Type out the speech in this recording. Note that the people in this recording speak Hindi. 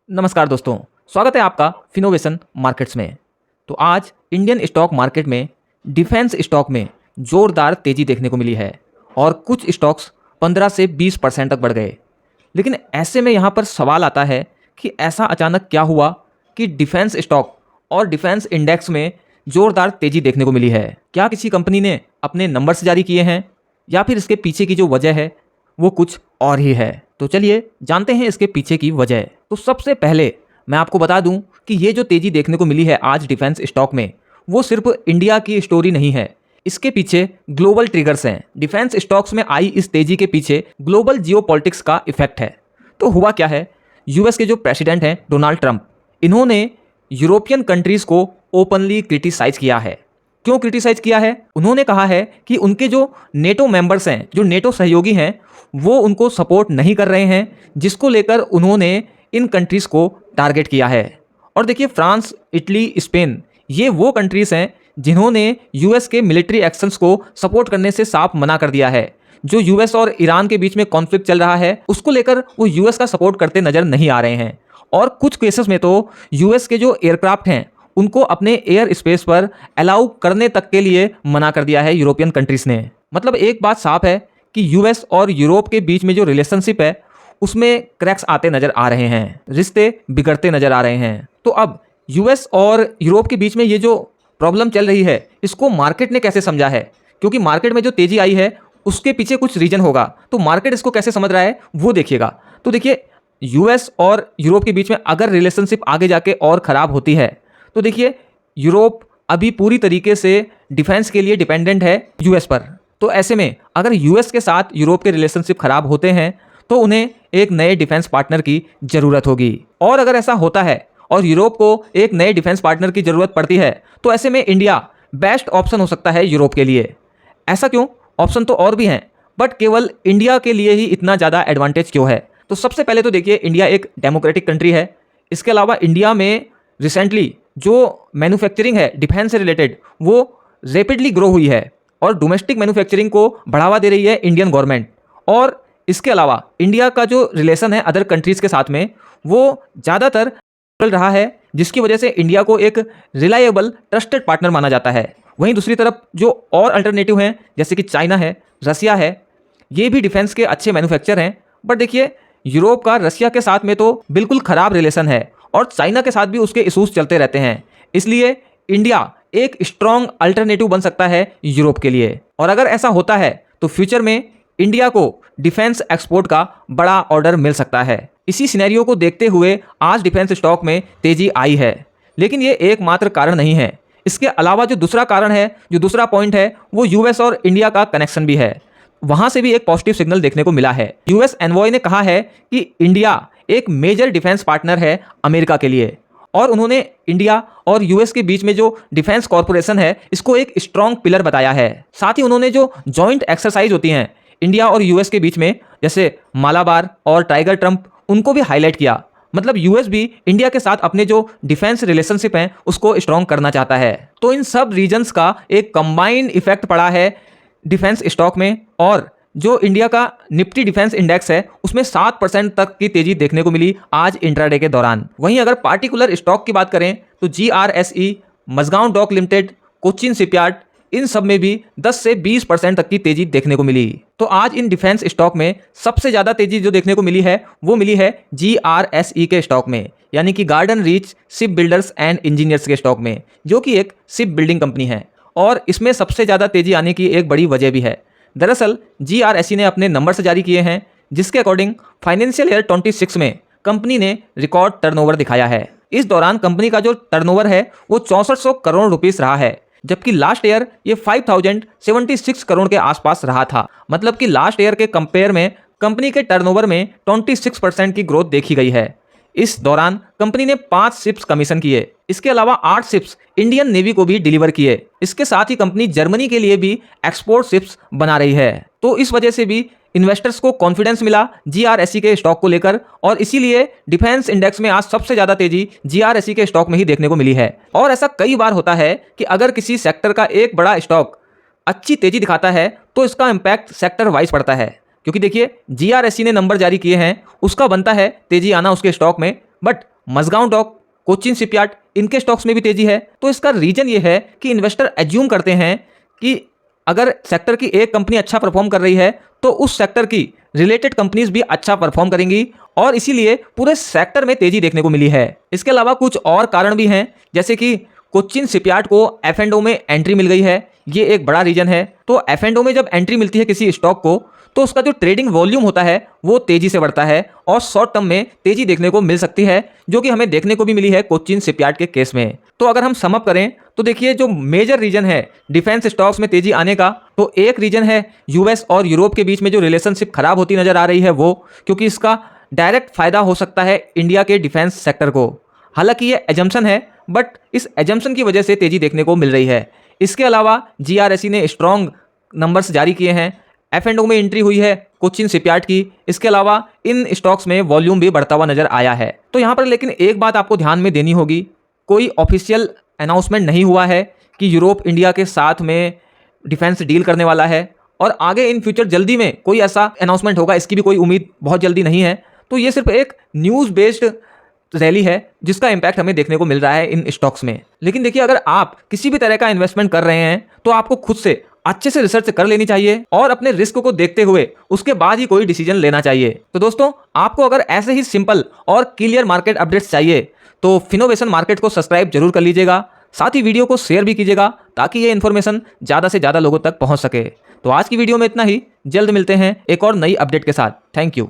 नमस्कार दोस्तों, स्वागत है आपका फिनोवेशन मार्केट्स में। तो आज इंडियन स्टॉक मार्केट में डिफेंस स्टॉक में जोरदार तेजी देखने को मिली है और कुछ स्टॉक्स 15 से 20% तक बढ़ गए। लेकिन ऐसे में यहाँ पर सवाल आता है कि ऐसा अचानक क्या हुआ कि डिफेंस स्टॉक और डिफेंस इंडेक्स में जोरदार तेजी देखने को मिली है। क्या किसी कंपनी ने अपने नंबर्स जारी किए हैं या फिर इसके पीछे की जो वजह है वो कुछ और ही है। तो चलिए जानते हैं इसके पीछे की वजह। तो सबसे पहले मैं आपको बता दूं कि ये जो तेजी देखने को मिली है आज डिफेंस स्टॉक में, वो सिर्फ इंडिया की स्टोरी नहीं है। इसके पीछे ग्लोबल ट्रिगर्स हैं। डिफेंस स्टॉक्स में आई इस तेजी के पीछे ग्लोबल जियोपॉलिटिक्स का इफेक्ट है। तो हुआ क्या है, यूएस के जो प्रेसिडेंट हैं डोनाल्ड ट्रंप, इन्होंने यूरोपियन कंट्रीज को ओपनली क्रिटिसाइज किया है। क्यों क्रिटिसाइज किया है? उन्होंने कहा है कि उनके जो नेटो मेंबर्स हैं, जो नेटो सहयोगी हैं, वो उनको सपोर्ट नहीं कर रहे हैं, जिसको लेकर उन्होंने इन कंट्रीज़ को टारगेट किया है। और देखिए, फ्रांस, इटली, स्पेन, ये वो कंट्रीज़ हैं जिन्होंने यूएस के मिलिट्री एक्शंस को सपोर्ट करने से साफ मना कर दिया है। जो यूएस और ईरान के बीच में कॉन्फ्लिक्ट चल रहा है, उसको लेकर वो यूएस का सपोर्ट करते नजर नहीं आ रहे हैं। और कुछ केसेस में तो यूएस के जो एयरक्राफ्ट हैं उनको अपने एयर स्पेस पर अलाउ करने तक के लिए मना कर दिया है यूरोपियन कंट्रीज़ ने। मतलब एक बात साफ है कि यूएस और यूरोप के बीच में जो रिलेशनशिप है उसमें क्रैक्स आते नजर आ रहे हैं, रिश्ते बिगड़ते नजर आ रहे हैं। तो अब यूएस और यूरोप के बीच में ये जो प्रॉब्लम चल रही है, इसको मार्केट ने कैसे समझा है? क्योंकि मार्केट में जो तेजी आई है उसके पीछे कुछ रीजन होगा, तो मार्केट इसको कैसे समझ रहा है वो देखिएगा। तो देखिए, यूएस और यूरोप के बीच में अगर रिलेशनशिप आगे जाके और ख़राब होती है तो देखिए, यूरोप अभी पूरी तरीके से डिफेंस के लिए डिपेंडेंट है यूएस पर। तो ऐसे में अगर यूएस के साथ यूरोप के रिलेशनशिप खराब होते हैं तो उन्हें एक नए डिफेंस पार्टनर की ज़रूरत होगी। और अगर ऐसा होता है और यूरोप को एक नए डिफेंस पार्टनर की ज़रूरत पड़ती है तो ऐसे में इंडिया बेस्ट ऑप्शन हो सकता है यूरोप के लिए। ऐसा क्यों? ऑप्शन तो और भी हैं, बट केवल इंडिया के लिए ही इतना ज़्यादा एडवांटेज क्यों है? तो सबसे पहले तो देखिए, इंडिया एक डेमोक्रेटिक कंट्री है। इसके अलावा इंडिया में रिसेंटली जो मैन्युफैक्चरिंग है डिफेंस से रिलेटेड, वो रेपिडली ग्रो हुई है और डोमेस्टिक मैन्युफैक्चरिंग को बढ़ावा दे रही है इंडियन गवर्नमेंट। और इसके अलावा इंडिया का जो रिलेशन है अदर कंट्रीज़ के साथ में, वो ज़्यादातर चल रहा है, जिसकी वजह से इंडिया को एक रिलायबल ट्रस्टेड पार्टनर माना जाता है। वहीं दूसरी तरफ जो और अल्टरनेटिव हैं, जैसे कि चाइना है, रसिया है, ये भी डिफेंस के अच्छे मैन्युफैक्चर हैं। बट देखिए, यूरोप का रसिया के साथ में तो बिल्कुल ख़राब रिलेशन है और चाइना के साथ भी उसके इशूज़ चलते रहते हैं। इसलिए इंडिया एक स्ट्रॉन्ग अल्टरनेटिव बन सकता है यूरोप के लिए। और अगर ऐसा होता है तो फ्यूचर में इंडिया को डिफेंस एक्सपोर्ट का बड़ा ऑर्डर मिल सकता है। इसी सिनेरियो को देखते हुए आज डिफेंस स्टॉक में तेजी आई है। लेकिन ये एकमात्र कारण नहीं है। इसके अलावा जो दूसरा कारण है, जो दूसरा पॉइंट है, वो यूएस और इंडिया का कनेक्शन भी है। वहां से भी एक पॉजिटिव सिग्नल देखने को मिला है। यूएस एनवॉय ने कहा है कि इंडिया एक मेजर डिफेंस पार्टनर है अमेरिका के लिए, और उन्होंने इंडिया और यूएस के बीच में जो डिफेंस कॉर्पोरेशन है इसको एक स्ट्रॉन्ग पिलर बताया है। साथ ही उन्होंने जो जॉइंट एक्सरसाइज होती हैं इंडिया और यूएस के बीच में, जैसे मालाबार और टाइगर ट्रंप, उनको भी हाईलाइट किया। मतलब यूएस भी इंडिया के साथ अपने जो डिफेंस रिलेशनशिप हैं उसको स्ट्रॉन्ग करना चाहता है। तो इन सब रीजन्स का एक कंबाइंड इफेक्ट पड़ा है डिफेंस स्टॉक में, और जो इंडिया का निफ्टी डिफेंस इंडेक्स है उसमें 7% तक की तेजी देखने को मिली आज इंट्राडे के दौरान। वहीं अगर पार्टिकुलर स्टॉक की बात करें तो GRSE, Mazagaon dock limited, Cochin shipyard, इन सब में भी 10 से 20% तक की तेजी देखने को मिली। तो आज इन डिफेंस स्टॉक में सबसे ज़्यादा तेजी जो देखने को मिली है वो मिली है जीआरएसई के स्टॉक में, यानी कि garden reach ship builders and engineers के स्टॉक में, जो कि एक शिप बिल्डिंग कंपनी है। और इसमें सबसे ज़्यादा तेजी आने की एक बड़ी वजह भी है। दरअसल जीआरएसई ने अपने नंबर जारी किए हैं, जिसके अकॉर्डिंग फाइनेंशियल ईयर 26 में कंपनी ने रिकॉर्ड टर्नओवर दिखाया है। इस दौरान कंपनी का जो टर्नओवर है वो 6400 करोड़ रुपीस रहा है, जबकि लास्ट ईयर ये 5076 करोड़ के आसपास रहा था। मतलब कि लास्ट ईयर के कंपेयर में कंपनी के टर्नओवर में 26% की ग्रोथ देखी गई है। इस दौरान कंपनी ने 5 शिप्स कमीशन किए। इसके अलावा 8 शिप्स इंडियन नेवी को भी डिलीवर किए। इसके साथ ही कंपनी जर्मनी के लिए भी एक्सपोर्ट शिप्स बना रही है। तो इस वजह से भी इन्वेस्टर्स को कॉन्फिडेंस मिला जीआरएसई के स्टॉक को लेकर, और इसीलिए डिफेंस इंडेक्स में आज सबसे ज़्यादा तेजी जीआरएसई के स्टॉक में ही देखने को मिली है। और ऐसा कई बार होता है कि अगर किसी सेक्टर का एक बड़ा स्टॉक अच्छी तेजी दिखाता है तो इसका इम्पैक्ट सेक्टर वाइज पड़ता है। क्योंकि देखिए, जीआरएसई ने नंबर जारी किए हैं, उसका बनता है तेजी आना उसके स्टॉक में, but Mazagon dock, Cochin shipyard, इनके स्टॉक्स में भी तेजी है। तो इसका रीजन ये है कि इन्वेस्टर एज्यूम करते हैं कि अगर सेक्टर की एक कंपनी अच्छा परफॉर्म कर रही है तो उस सेक्टर की रिलेटेड कंपनीज भी अच्छा परफॉर्म करेंगी और इसीलिए पूरे सेक्टर में तेजी देखने को मिली है। इसके अलावा कुछ और कारण भी हैं, जैसे कि कोचिन शिपयार्ड को F&O में एंट्री मिल गई है, ये एक बड़ा रीजन है। तो F&O में जब एंट्री मिलती है किसी स्टॉक को तो उसका जो ट्रेडिंग वॉल्यूम होता है वो तेजी से बढ़ता है और शॉर्ट टर्म में तेजी देखने को मिल सकती है, जो कि हमें देखने को भी मिली है कोचिन शिपयार्ड के केस में। तो अगर हम समअप करें तो देखिए, जो मेजर रीजन है डिफेंस स्टॉक्स में तेजी आने का, तो एक रीजन है यूएस और यूरोप के बीच में जो रिलेशनशिप खराब होती नजर आ रही है वो, क्योंकि इसका डायरेक्ट फायदा हो सकता है इंडिया के डिफेंस सेक्टर को। हालांकि ये एजम्पशन है, बट इस एजम्पशन की वजह से तेजी देखने को मिल रही है। इसके अलावा जीआरएसई ने स्ट्रॉन्ग नंबर्स जारी किए हैं, F&O में एंट्री हुई है कोचिन शिपयार्ड की। इसके अलावा इन स्टॉक्स में वॉल्यूम भी बढ़ता हुआ नजर आया है। तो यहाँ पर लेकिन एक बात आपको ध्यान में देनी होगी, कोई ऑफिशियल अनाउंसमेंट नहीं हुआ है कि यूरोप इंडिया के साथ में डिफेंस डील करने वाला है और आगे इन फ्यूचर जल्दी में कोई ऐसा अनाउंसमेंट होगा, इसकी भी कोई उम्मीद बहुत जल्दी नहीं है। तो ये सिर्फ एक न्यूज़ बेस्ड रैली है जिसका इंपैक्ट हमें देखने को मिल रहा है इन स्टॉक्स में। लेकिन देखिए, अगर आप किसी भी तरह का इन्वेस्टमेंट कर रहे हैं तो आपको खुद से अच्छे से रिसर्च कर लेनी चाहिए और अपने रिस्क को देखते हुए उसके बाद ही कोई डिसीजन लेना चाहिए। तो दोस्तों, आपको अगर ऐसे ही सिंपल और क्लियर मार्केट अपडेट्स चाहिए तो फिनोवेशन मार्केट को सब्सक्राइब जरूर कर लीजिएगा, साथ ही वीडियो को शेयर भी कीजिएगा ताकि ये इन्फॉर्मेशन ज़्यादा से ज़्यादा लोगों तक पहुंच सके। तो आज की वीडियो में इतना ही, जल्द मिलते हैं एक और नई अपडेट के साथ। Thank you.